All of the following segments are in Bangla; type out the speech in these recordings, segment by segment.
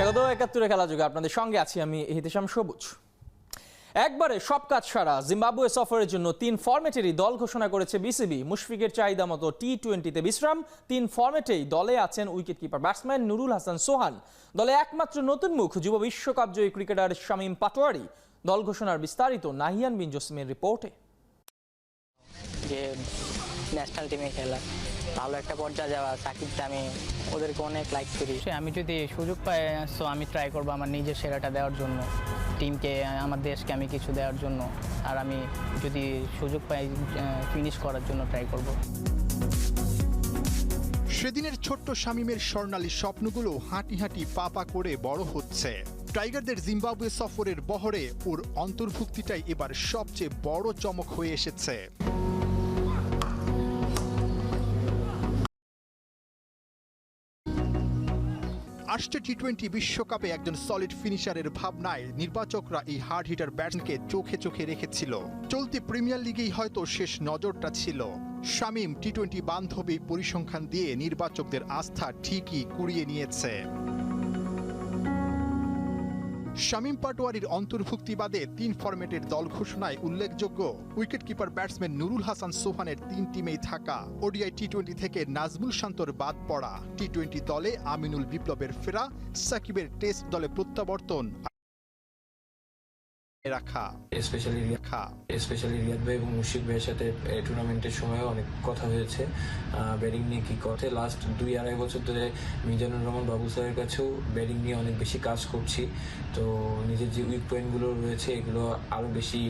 স্বাগত ৭১ খেলা যুগে আপনাদের সঙ্গে আছি আমি হিতেশাম সবুজ। একবারে সব কাজ সারা জিম্বাবুয়ে সফরের জন্য ৩ ফরম্যাটেরই দল ঘোষণা করেছে বিসিবি। মুশফিকের চাহিদা মতো টি-20তে বিশ্রাম, ৩ ফরম্যাটেই দলে আছেন উইকেটকিপার ব্যাটসম্যান নুরুল হাসান সোহান। দলে একমাত্র নতুন মুখ যুব বিশ্বকাপ জয়ী ক্রিকেটার শামীম পাটোয়ারি। দল ঘোষণার বিস্তারিত নাহিয়ান বিন জসিমের রিপোর্টে। যে ন্যাশনাল টিমে খেলা, ভালো একটা পর্যায়ে যাওয়া, সাকিবকে আমি ওদেরকে অনেক লাইক করি। আমি যদি সুযোগ পাই সো আমি ট্রাই করবো আমার নিজের সেরাটা দেওয়ার জন্য, টিমকে আমার দেশকে আমি কিছু দেওয়ার জন্য, আর আমি যদি সুযোগ পাই ফিনিশ করার জন্য ট্রাই করব। সেদিনের ছোট্ট শামীমের স্বর্ণালী স্বপ্নগুলো হাঁটি হাঁটি পা করে বড় হচ্ছে। টাইগারদের জিম্বাবুয়ে সফরের বহরে ওর অন্তর্ভুক্তিটাই এবার সবচেয়ে বড় চমক হয়ে এসেছে। আসছে টি-20 বিশ্বকাপে একজন সলিড ফিনিশারের ভাবনায় নির্বাচকরা এই হার্ড হিটার ব্যাটসম্যানকে চোখে চোখে রেখেছিল। চলতি প্রিমিয়ার লিগেই হয়তো শেষ নজরটা ছিল। শামীম টি-20 বান্ধবী পরিসংখ্যান দিয়ে নির্বাচকদের আস্থা ঠিকই কুড়িয়ে নিয়েছে। শামীম পাটোয়ারির অন্তর্ভুক্তিবাদে ৩ ফরম্যাটের দল ঘোষণায় উল্লেখযোগ্য উইকেটকিপার ব্যাটসম্যান নুরুল হাসান সোহানের ৩ টিমেই থাকা, ওডিআই টি-20 থেকে নাজমুল শান্তর বাদ পড়া, টি-20 দলে আমিনুল বিপ্লবের ফেরা, সাকিবের টেস্ট দলে প্রত্যাবর্তন রাখা। স্পেশালি রিয়াদ ভাই এবং মুশফিক ভাইয়ের সাথে টুর্নামেন্টের সময় অনেক কথা হয়েছে ব্যাটিং নিয়ে কি কথা। লাস্ট ২-২.৫ বছর ধরে মিজানুর রহমান বাবু স্যারের কাছেও ব্যাটিং নিয়ে অনেক বেশি কাজ করছি। তো নিজের যে উইক পয়েন্টগুলো রয়েছে এগুলো আরও বেশি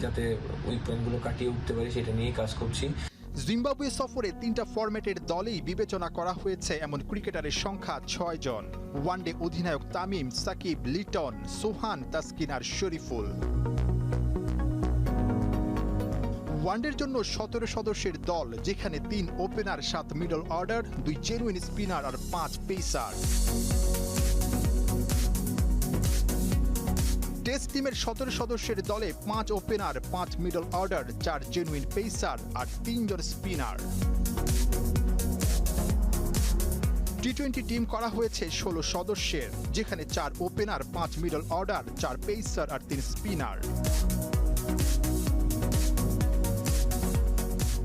যাতে উইক পয়েন্টগুলো কাটিয়ে উঠতে পারি সেটা নিয়েই কাজ করছি। জিম্বাবুয়ে সফরে ৩টা ফরম্যাটের দলেই বিবেচনা করা হয়েছে এমন ক্রিকেটারের সংখ্যা ৬ জন। ওয়ানডে অধিনায়ক তামিম, সাকিব, লিটন, সোহান, তাসকিন আর শরীফুল। ওয়ানডের জন্য ১৭ সদস্যের দল, যেখানে ৩ opener, ৭ middle order, ২ genuine spinner আর ৫ পেসার। টেস্ট টিমের ১৭ সদস্যের দলে ৫ opener, ৫ middle order, ৪ genuine pacer আর ৩ জন স্পিনার। টি-20 টিম করা হয়েছে ১৬ সদস্যের, যেখানে ৪ ওপেনার, ৫ মিডল অর্ডার, ৪ পেসার আর ৩ স্পিনার।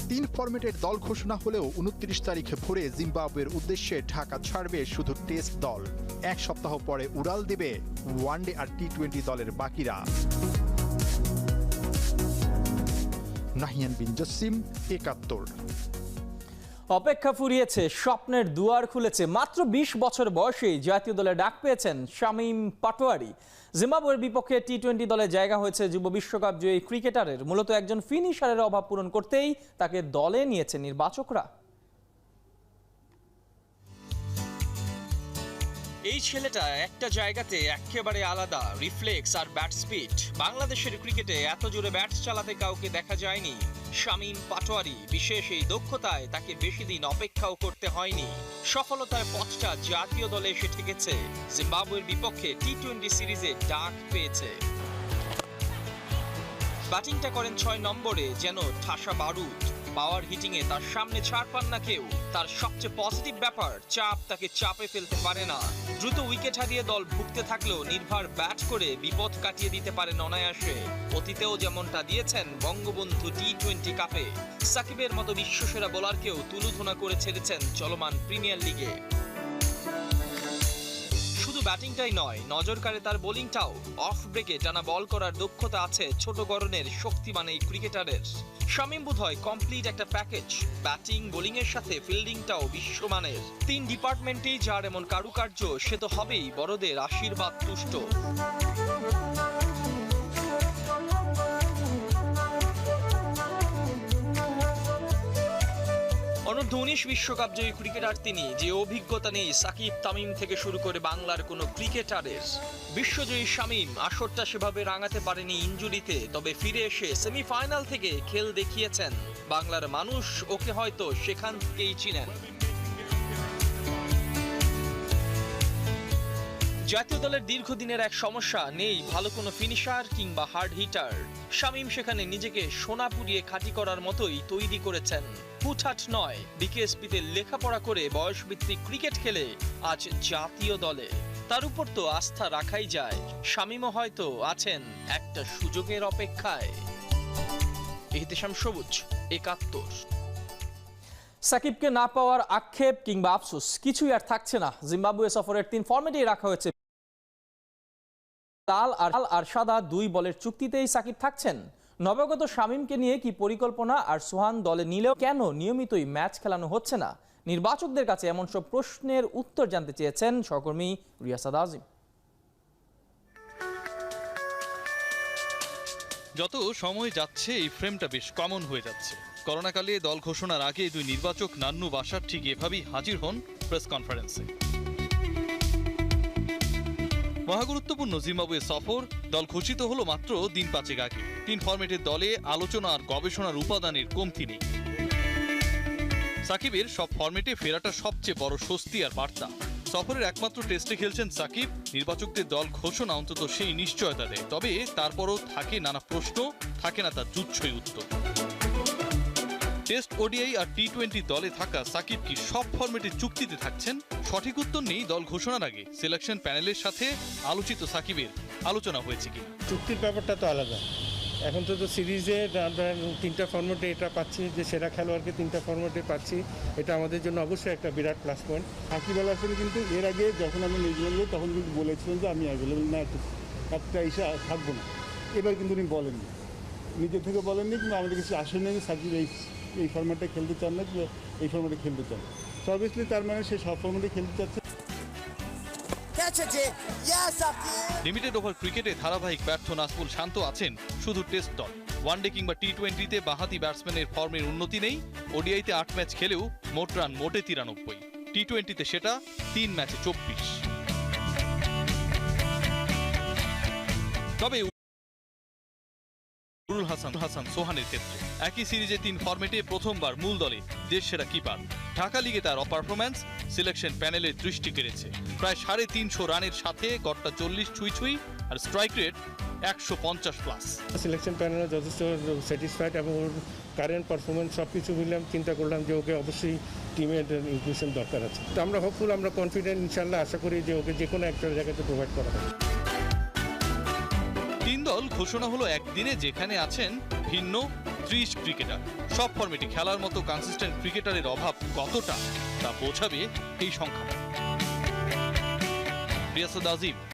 ৩ ফরম্যাটের দল ঘোষণা হলেও ২৯ তারিখ ভোরে জিম্বাবুয়ের উদ্দেশ্যে ঢাকা ছাড়বে শুধু টেস্ট দল। ১ সপ্তাহ পরে উড়াল দেবে ওয়ানডে আর টি-20 দলের বাকিরা। নাহিয়ান বিন জসিম, ৭১। অপেক্ষা ফুরিয়েছে, স্বপ্নের দুয়ার খুলেছে। মাত্র ২০ বছর বয়সেই জাতীয় দলে ডাক পেয়েছেন শামীম পাটোয়ারি। জিম্বাবুয়ের বিপক্ষে টি-20 দলে জায়গা হয়েছে যুব বিশ্বকাপ জয়ী ক্রিকেটারের। মূলত একজন ফিনিশারের অভাব পূরণ করতেই তাকে দলে নিয়েছে নির্বাচকরা। এই ছেলেটা একটা জায়গাতে একেবারে আলাদা, রিফ্লেক্স আর ব্যাট স্পিড। বাংলাদেশের ক্রিকেটে এত জোরে ব্যাট চালাতে কাউকে দেখা যায়নি। শামীম পাটোয়ারি বিশেষ এই দক্ষতায় তাকে বেশি দিন অপেক্ষাও করতে হয়নি। সফলতার পথটা জাতীয় দলে এসে ঠেকেছে। জিম্বাবুয়ের বিপক্ষে টি-20 সিরিজে ডাক পেয়েছে। ব্যাটিংটা করেন ৬ নম্বরে, যেন ঠাসা বারুদ। পাওয়ার হিটিংয়ে তার সামনে ছাড় পান না কেউ। তার সবচেয়ে পজিটিভ ব্যাপার, চাপ তাকে চাপে ফেলতে পারে না। দ্রুত উইকেট হারিয়ে দল ভুগতে থাকলেও নির্ভর ব্যাট করে বিপদ কাটিয়ে দিতে পারেন অনায়াসে। অতীতেও যেমনটা দিয়েছেন বঙ্গবন্ধু টি-20 কাপে। সাকিবের মতো বিশ্বসেরা বোলারকেও তুলুধুনা করে ছেড়েছেন চলমান প্রিমিয়ার লিগে। শুধু ব্যাটিংটাই নয়, নজর কাড়ে তার বোলিংটাও। অফ ব্রেকে টানা বল করার দক্ষতা আছে ছোট গড়নের শক্তিমান এই ক্রিকেটারের। শামীম বোধহয় কমপ্লিট একটা প্যাকেজ। ব্যাটিং, বোলিং এর সাথে ফিল্ডিংটাও বিশ্বমানের। ৩ ডিপার্টমেন্টেই যার এমন কারুকার্য, সে তো হবেই বড়দের আশীর্বাদ তুষ্ট। অনূর্ধ্ব-১৯ বিশ্বকাপ জয়ী ক্রিকেটার তিনি। যে অভিজ্ঞতা নেই সাকিব, তামিম থেকে শুরু করে বাংলার কোনো ক্রিকেটারের। বিশ্বজয়ী শামীম আসরটা সেভাবে রাঙাতে পারেনি ইনজুরিতে, তবে ফিরে এসে সেমিফাইনাল থেকে খেল দেখিয়েছেন। বাংলার মানুষ ওকে হয়তো সেখান থেকেই চিনেন। জাতীয় দলের দীর্ঘদিনের এক সমস্যা, নেই ভালো কোনো ফিনিশার কিংবা হার্ড হিটার। শামীম সেখানে নিজেকে সোনা পুড়িয়ে খাঁটি করার মতোই তৈরি করেছেন। হুটহাট নয়, বিকেএসপিতে লেখাপড়া করে বয়সভিত্তিক ক্রিকেট খেলে আজ জাতীয় দলে। তার উপর তো আস্থা রাখাই যায়। শামীমও হয়তো আছেন একটা সুযোগের অপেক্ষায়। ইহতেশাম সবুজ, ৭১। সাকিবকে না পাওয়ার আক্ষেপ কিংবা আফসোস কিছুই আর থাকছে না। জিম্বাবুয়ে সফরের 3 ফরম্যাটেই রাখা হয়েছে লাল আর সাদা 2 বলের চুক্তিতেই সাকিব থাকছেন। নবাগত শামীমকে নিয়ে কি পরিকল্পনা, আর সোহান দলে নিলেও কেন নিয়মিতই ম্যাচ খেলানো হচ্ছে না? নির্বাচকদের কাছে এমন সব প্রশ্নের উত্তর জানতে চেয়েছেন সহকর্মী রিয়াসাদ আজিম। যত সময় যাচ্ছে এই ফ্রেমটা বেশ কমন হয়ে যাচ্ছে। করোনাকালে দল ঘোষণার আগে 2 নির্বাচক নান্নু বাসার ঠিক এভাবেই হাজির হন প্রেস কনফারেন্সে। মহাগুরুত্বপূর্ণ জিম্বাবুয়ে সফর, দল ঘোষিত হলো মাত্র দিন 5 আগে। 3 ফরম্যাটের দলে আলোচনা আর গবেষণার উপাদানের কমতি নেই। সাকিবের সব ফরম্যাটে ফেরাটা সবচেয়ে বড় স্বস্তি আর বার্তা। সফরের একমাত্র টেস্টে খেলছেন সাকিব। নির্বাচকদের দল ঘোষণা অন্তত সেই নিশ্চয়তা দেয়। তবে তারপরও থাকে নানা প্রশ্ন, থাকে না তার জুৎসই উত্তর। টেস্ট, ওডিআই আর টি-20 দলে থাকা সাকিব কি সব ফরম্যাটে চুক্তিতে থাকছেন? সঠিক উত্তর নেই দল ঘোষণার আগে। সিলেকশন প্যানেলের সাথে আলোচিত সাকিবের আলোচনা হয়েছে কিনা। চুক্তির ব্যাপারটা তো আলাদা। এখন তো সিরিজে 3টা ফরম্যাটে এটা পাচ্ছি, যে সেরা খেলোয়াড়কে 3টা ফরম্যাটে পাচ্ছি, এটা আমাদের জন্য অবশ্যই একটা বিরাট প্লাস পয়েন্ট। সাকিব আল হাসান কিন্তু এর আগে যখন আমি নিউজিল্যান্ডে তখন কিন্তু বলেছিলেন যে আমি অ্যাভেলেবেল না, একটা এসে থাকবো না। এবার কিন্তু উনি বলেননি, নিজে থেকে বলেননি, কিন্তু আমাদের কাছে আসেন যে সাকিব এই ফরম্যাটে খেলতে চান না, এই ফরম্যাটে খেলতে চান। সো অবভিয়াসলি তার মানে সে সব ফরম্যাটে খেলতে চাচ্ছে। লিমিটেড ওভার ক্রিকেটে ধারাবাহিক ব্যর্থ নাজমুল শান্ত আছেন শুধু টেস্ট দল। ওয়ানডে কিংবা টি-20তে বাঁহাতি ব্যাটসম্যানের ফর্মের উন্নতি নেই। ওডিআইতে 8 ম্যাচ খেলেও মোট রান মোটে 93। টি-20তে সেটা 3 ম্যাচে 24। তবে নুরুল হাসান সোহানের ক্ষেত্রে একই সিরিজে 3 ফরম্যাটে প্রথমবার মূল দলে দেশ সেরা কিপার। ঢাকা লিগে তার অপারফরম্যান্স সিলেকশন প্যানেলের দৃষ্টি কেড়েছে। প্রায় 350 রানের সাথে গড়টা 40 ছুঁই আর স্ট্রাইক রেট 150 প্লাস। সিলেকশন প্যানেলে যথেষ্ট স্যাটিসফাইড এবং ওর কারেন্ট পারফরমেন্স সব কিছু মিললাম, চিন্তা করলাম যে ওকে অবশ্যই টিমে ইনক্লুশন দরকার আছে। তো আমরা হোপফুল, আমরা কনফিডেন্ট, ইনশাল্লাহ আশা করি যে ওকে যে কোনো একটা জায়গাতে প্রোভাইড করা হবে। 3 দল ঘোষণা হলো একদিনে, যেখানে আছেন ভিন্ন 30 ক্রিকেটার। সব ফরম্যাটে খেলার মতো কনসিস্টেন্ট ক্রিকেটারের অভাব কতটা তা বোঝাবে এই সংখ্যাটা। রিয়াসাদ আজিম।